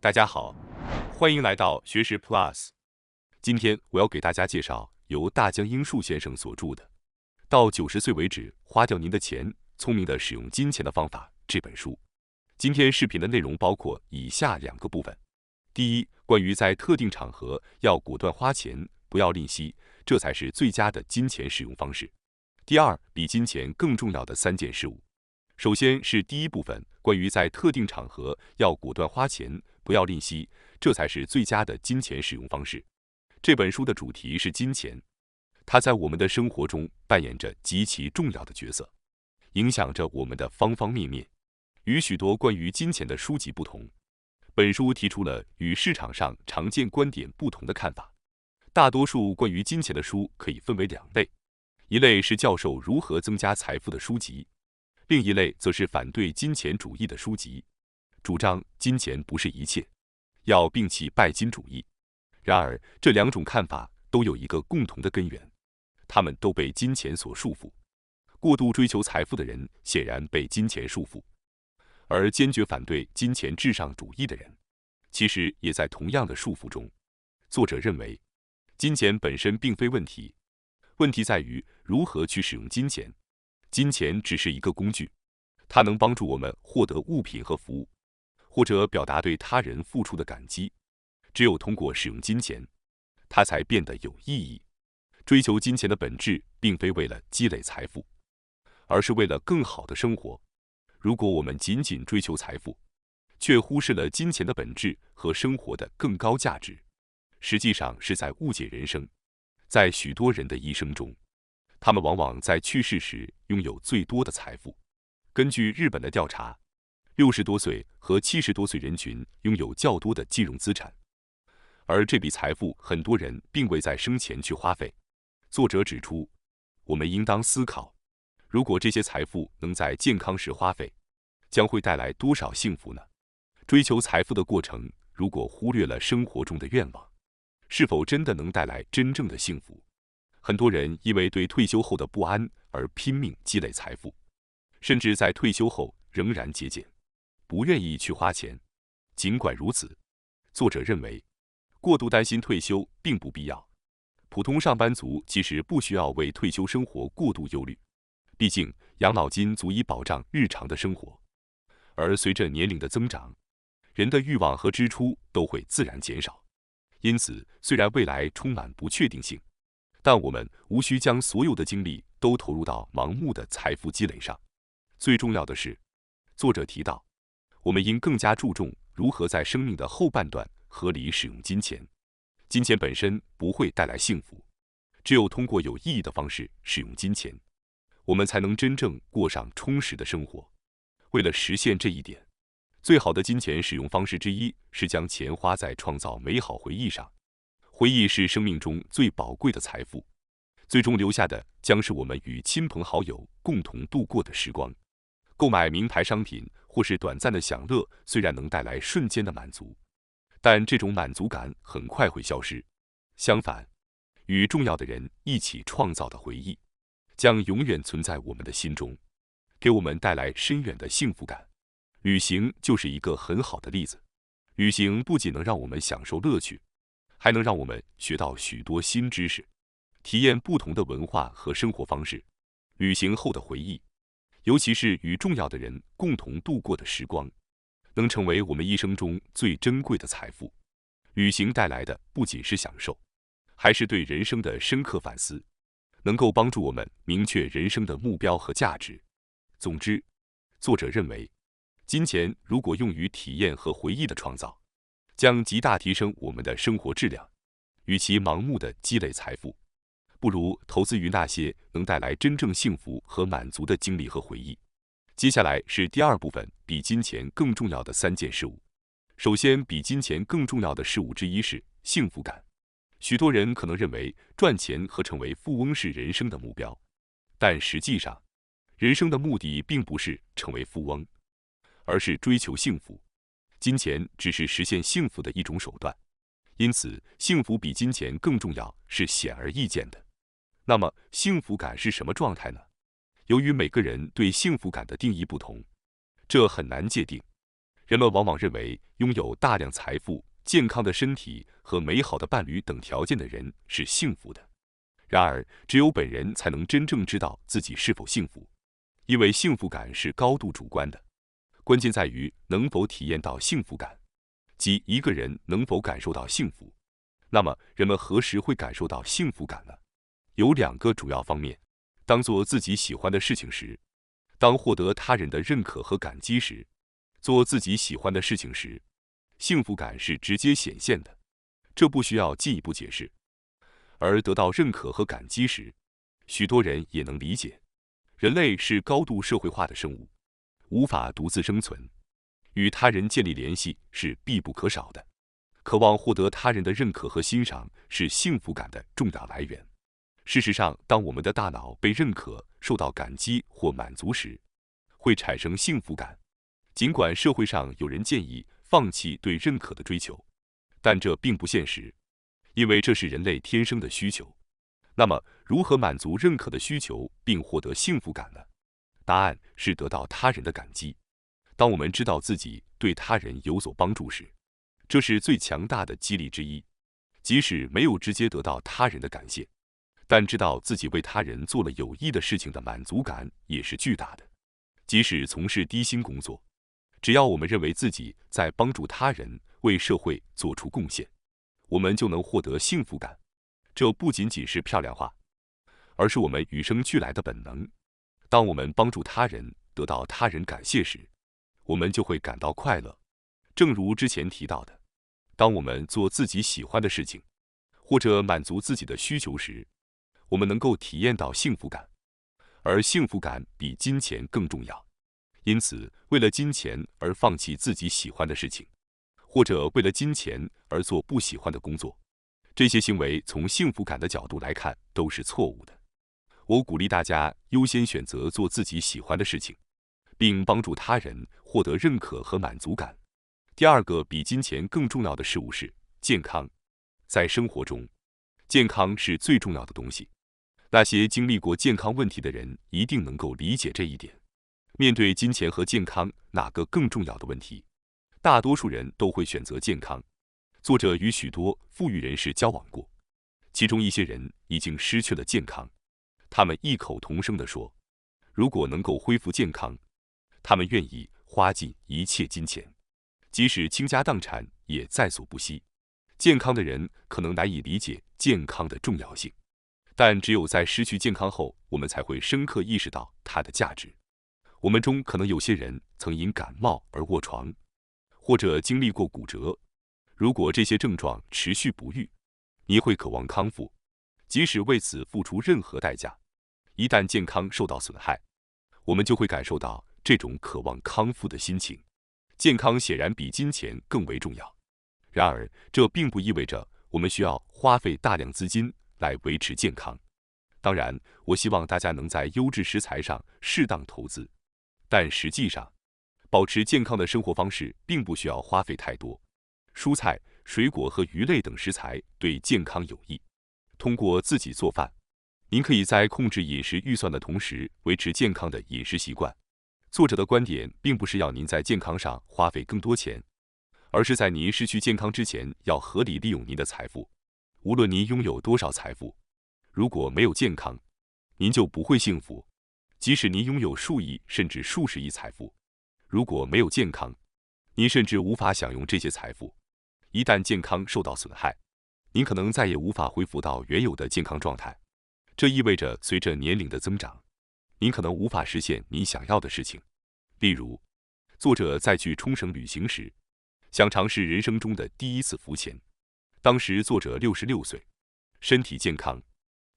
大家好，欢迎来到学识 Plus。今天我要给大家介绍由大江英树先生所著的《到90岁为止花掉您的钱，聪明的使用金钱的方法》这本书。今天视频的内容包括以下2个部分：第一，关于在特定场合要果断花钱，不要吝惜，这才是最佳的金钱使用方式；第二，比金钱更重要的3件事物。首先是第一部分，关于在特定场合要果断花钱，不要吝惜，这才是最佳的金钱使用方式。这本书的主题是金钱，它在我们的生活中扮演着极其重要的角色，影响着我们的方方面面。与许多关于金钱的书籍不同，本书提出了与市场上常见观点不同的看法。大多数关于金钱的书可以分为2类，一类是教授如何增加财富的书籍，另一类则是反对金钱主义的书籍，主张金钱不是一切，要摒弃拜金主义。然而，这2种看法都有一个共同的根源，他们都被金钱所束缚。过度追求财富的人显然被金钱束缚，而坚决反对金钱至上主义的人，其实也在同样的束缚中。作者认为，金钱本身并非问题，问题在于如何去使用金钱。金钱只是一个工具，它能帮助我们获得物品和服务，或者表达对他人付出的感激。只有通过使用金钱，它才变得有意义。追求金钱的本质并非为了积累财富，而是为了更好的生活。如果我们仅仅追求财富，却忽视了金钱的本质和生活的更高价值，实际上是在误解人生。在许多人的一生中，他们往往在去世时拥有最多的财富。根据日本的调查，60多岁和70多岁人群拥有较多的金融资产，而这笔财富很多人并未在生前去花费。作者指出，我们应当思考，如果这些财富能在健康时花费，将会带来多少幸福呢？追求财富的过程，如果忽略了生活中的愿望，是否真的能带来真正的幸福？很多人因为对退休后的不安而拼命积累财富，甚至在退休后仍然节俭，不愿意去花钱。尽管如此，作者认为，过度担心退休并不必要。普通上班族其实不需要为退休生活过度忧虑，毕竟养老金足以保障日常的生活。而随着年龄的增长，人的欲望和支出都会自然减少。因此，虽然未来充满不确定性，但我们无需将所有的精力都投入到盲目的财富积累上。最重要的是，作者提到，我们应更加注重如何在生命的后半段合理使用金钱。金钱本身不会带来幸福，只有通过有意义的方式使用金钱，我们才能真正过上充实的生活。为了实现这一点，最好的金钱使用方式之一是将钱花在创造美好回忆上。回忆是生命中最宝贵的财富，最终留下的将是我们与亲朋好友共同度过的时光。购买名牌商品或是短暂的享乐，虽然能带来瞬间的满足，但这种满足感很快会消失。相反，与重要的人一起创造的回忆，将永远存在我们的心中，给我们带来深远的幸福感。旅行就是一个很好的例子。旅行不仅能让我们享受乐趣，还能让我们学到许多新知识，体验不同的文化和生活方式。旅行后的回忆，尤其是与重要的人共同度过的时光，能成为我们一生中最珍贵的财富。旅行带来的不仅是享受，还是对人生的深刻反思，能够帮助我们明确人生的目标和价值。总之，作者认为，金钱如果用于体验和回忆的创造，将极大提升我们的生活质量。与其盲目的积累财富，不如投资于那些能带来真正幸福和满足的经历和回忆。接下来是第2部分，比金钱更重要的3件事物。首先，比金钱更重要的事物之一是幸福感。许多人可能认为赚钱和成为富翁是人生的目标，但实际上，人生的目的并不是成为富翁，而是追求幸福。金钱只是实现幸福的一种手段，因此幸福比金钱更重要是显而易见的。那么，幸福感是什么状态呢？由于每个人对幸福感的定义不同，这很难界定。人们往往认为拥有大量财富、健康的身体和美好的伴侣等条件的人是幸福的。然而，只有本人才能真正知道自己是否幸福，因为幸福感是高度主观的，关键在于能否体验到幸福感，即一个人能否感受到幸福。那么，人们何时会感受到幸福感呢？有2个主要方面：当做自己喜欢的事情时，当获得他人的认可和感激时。做自己喜欢的事情时，幸福感是直接显现的，这不需要进一步解释。而得到认可和感激时，许多人也能理解，人类是高度社会化的生物，无法独自生存，与他人建立联系是必不可少的。渴望获得他人的认可和欣赏是幸福感的重要来源。事实上，当我们的大脑被认可、受到感激或满足时，会产生幸福感。尽管社会上有人建议放弃对认可的追求，但这并不现实，因为这是人类天生的需求。那么，如何满足认可的需求并获得幸福感呢？答案是得到他人的感激。当我们知道自己对他人有所帮助时，这是最强大的激励之一。即使没有直接得到他人的感谢，但知道自己为他人做了有益的事情的满足感也是巨大的。即使从事低薪工作，只要我们认为自己在帮助他人、为社会做出贡献，我们就能获得幸福感。这不仅仅是漂亮话，而是我们与生俱来的本能。当我们帮助他人，得到他人感谢时，我们就会感到快乐。正如之前提到的，当我们做自己喜欢的事情，或者满足自己的需求时，我们能够体验到幸福感，而幸福感比金钱更重要。因此，为了金钱而放弃自己喜欢的事情，或者为了金钱而做不喜欢的工作，这些行为从幸福感的角度来看都是错误的。我鼓励大家优先选择做自己喜欢的事情，并帮助他人获得认可和满足感。第2个比金钱更重要的事物是健康。在生活中，健康是最重要的东西。那些经历过健康问题的人一定能够理解这一点。面对金钱和健康哪个更重要的问题，大多数人都会选择健康。作者与许多富裕人士交往过，其中一些人已经失去了健康。他们异口同声地说，如果能够恢复健康，他们愿意花尽一切金钱，即使倾家荡产也在所不惜。健康的人可能难以理解健康的重要性，但只有在失去健康后，我们才会深刻意识到它的价值。我们中可能有些人曾因感冒而卧床，或者经历过骨折。如果这些症状持续不愈，你会渴望康复，即使为此付出任何代价。一旦健康受到损害，我们就会感受到这种渴望康复的心情。健康显然比金钱更为重要。然而，这并不意味着我们需要花费大量资金来维持健康。当然，我希望大家能在优质食材上适当投资。但实际上，保持健康的生活方式并不需要花费太多。蔬菜、水果和鱼类等食材对健康有益。通过自己做饭，您可以在控制饮食预算的同时维持健康的饮食习惯。作者的观点并不是要您在健康上花费更多钱，而是在您失去健康之前要合理利用您的财富。无论您拥有多少财富，如果没有健康，您就不会幸福。即使您拥有数亿甚至数十亿财富，如果没有健康，您甚至无法享用这些财富。一旦健康受到损害，您可能再也无法恢复到原有的健康状态。这意味着随着年龄的增长，您可能无法实现您想要的事情。例如，作者在去冲绳旅行时，想尝试人生中的第一次浮潜。当时作者66岁，身体健康，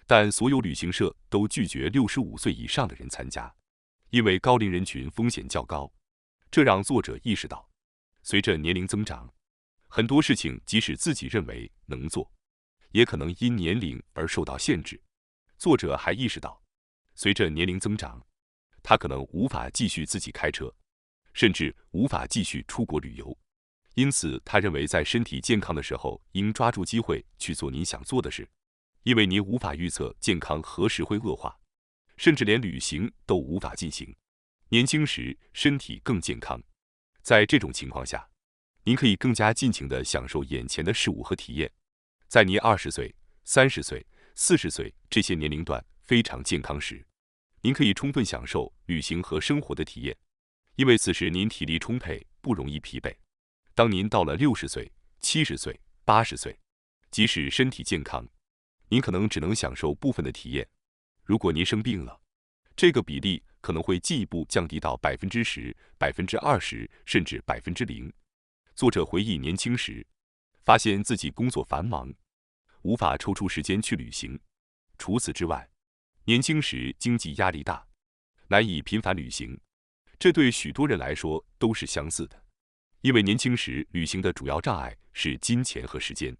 但所有旅行社都拒绝65岁以上的人参加，因为高龄人群风险较高。这让作者意识到，随着年龄增长，很多事情即使自己认为能做，也可能因年龄而受到限制。作者还意识到，随着年龄增长，他可能无法继续自己开车，甚至无法继续出国旅游。因此，他认为在身体健康的时候，应抓住机会去做您想做的事，因为您无法预测健康何时会恶化，甚至连旅行都无法进行。年轻时身体更健康，在这种情况下，您可以更加尽情地享受眼前的事物和体验。在您20岁、30岁、40岁这些年龄段非常健康时，您可以充分享受旅行和生活的体验，因为此时您体力充沛，不容易疲惫。当您到了60岁、70岁、80岁，即使身体健康，您可能只能享受部分的体验。如果您生病了，这个比例可能会进一步降低到10%、20%，甚至0%。作者回忆年轻时，发现自己工作繁忙，无法抽出时间去旅行。除此之外，年轻时经济压力大，难以频繁旅行，这对许多人来说都是相似的。因为年轻时旅行的主要障碍是金钱和时间。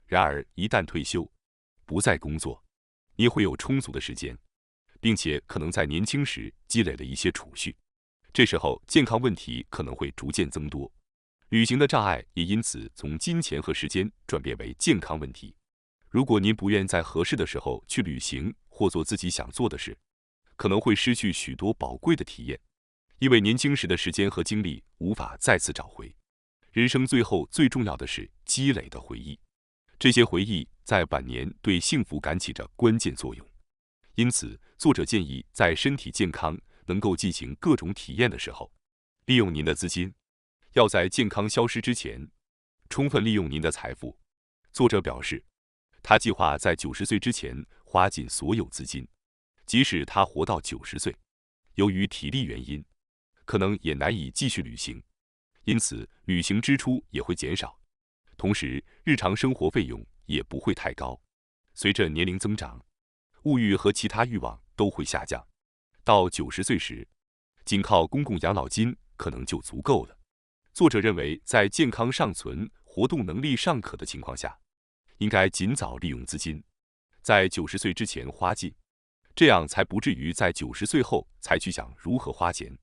然而，一旦退休，不再工作，你会有充足的时间，并且可能在年轻时积累了一些储蓄。这时候，健康问题可能会逐渐增多，旅行的障碍也因此从金钱和时间转变为健康问题。如果您不愿在合适的时候去旅行或做自己想做的事，可能会失去许多宝贵的体验，因为年轻时的时间和精力无法再次找回。人生最后最重要的是积累的回忆，这些回忆在晚年对幸福感起着关键作用。因此，作者建议在身体健康、能够进行各种体验的时候，利用您的资金。要在健康消失之前，充分利用您的财富。作者表示，他计划在90岁之前花尽所有资金，即使他活到90岁，由于体力原因，可能也难以继续旅行，因此旅行支出也会减少。同时，日常生活费用也不会太高。随着年龄增长，物欲和其他欲望都会下降。到90岁时，仅靠公共养老金可能就足够了。作者认为，在健康尚存、活动能力尚可的情况下，应该尽早利用资金，在90岁之前花尽，这样才不至于在90岁后才去想如何花钱。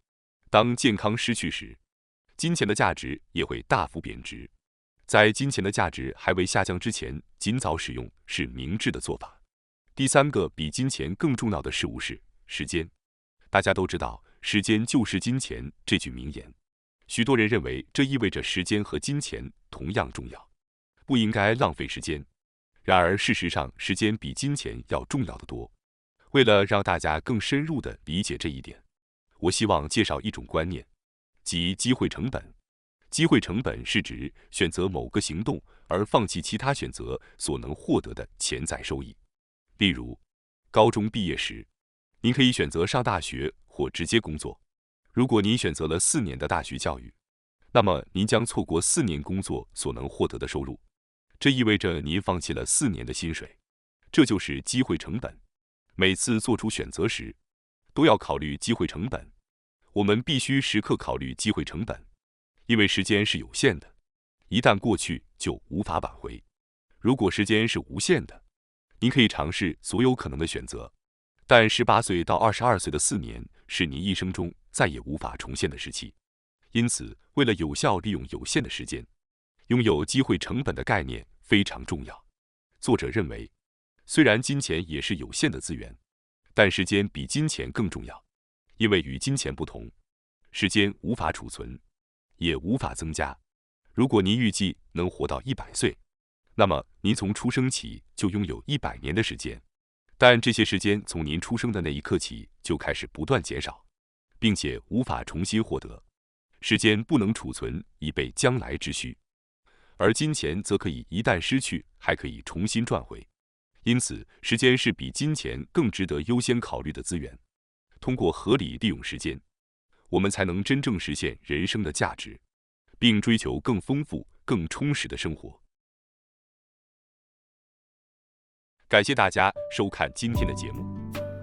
当健康失去时，金钱的价值也会大幅贬值。在金钱的价值还未下降之前，尽早使用是明智的做法。第三个比金钱更重要的事物是时间。大家都知道“时间就是金钱”这句名言，许多人认为这意味着时间和金钱同样重要，不应该浪费时间。然而，事实上，时间比金钱要重要得多。为了让大家更深入地理解这一点，我希望介绍一种观念，即机会成本。机会成本是指选择某个行动而放弃其他选择所能获得的潜在收益。例如，高中毕业时，您可以选择上大学或直接工作。如果您选择了4年的大学教育，那么您将错过4年工作所能获得的收入，这意味着您放弃了4年的薪水。这就是机会成本。每次做出选择时，都要考虑机会成本。我们必须时刻考虑机会成本，因为时间是有限的，一旦过去就无法挽回。如果时间是无限的，您可以尝试所有可能的选择，但18岁到22岁的4年是您一生中再也无法重现的时期。因此，为了有效利用有限的时间，拥有机会成本的概念非常重要。作者认为，虽然金钱也是有限的资源，但时间比金钱更重要，因为与金钱不同，时间无法储存，也无法增加。如果您预计能活到100岁，那么您从出生起就拥有100年的时间，但这些时间从您出生的那一刻起就开始不断减少，并且无法重新获得。时间不能储存，以备将来之需，而金钱则可以一旦失去，还可以重新赚回。因此，时间是比金钱更值得优先考虑的资源。通过合理利用时间，我们才能真正实现人生的价值，并追求更丰富、更充实的生活。感谢大家收看今天的节目。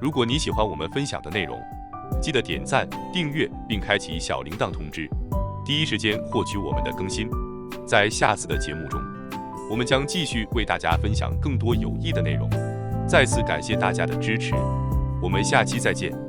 如果你喜欢我们分享的内容，记得点赞、订阅并开启小铃铛通知，第一时间获取我们的更新。在下次的节目中，我们将继续为大家分享更多有益的内容。再次感谢大家的支持，我们下期再见。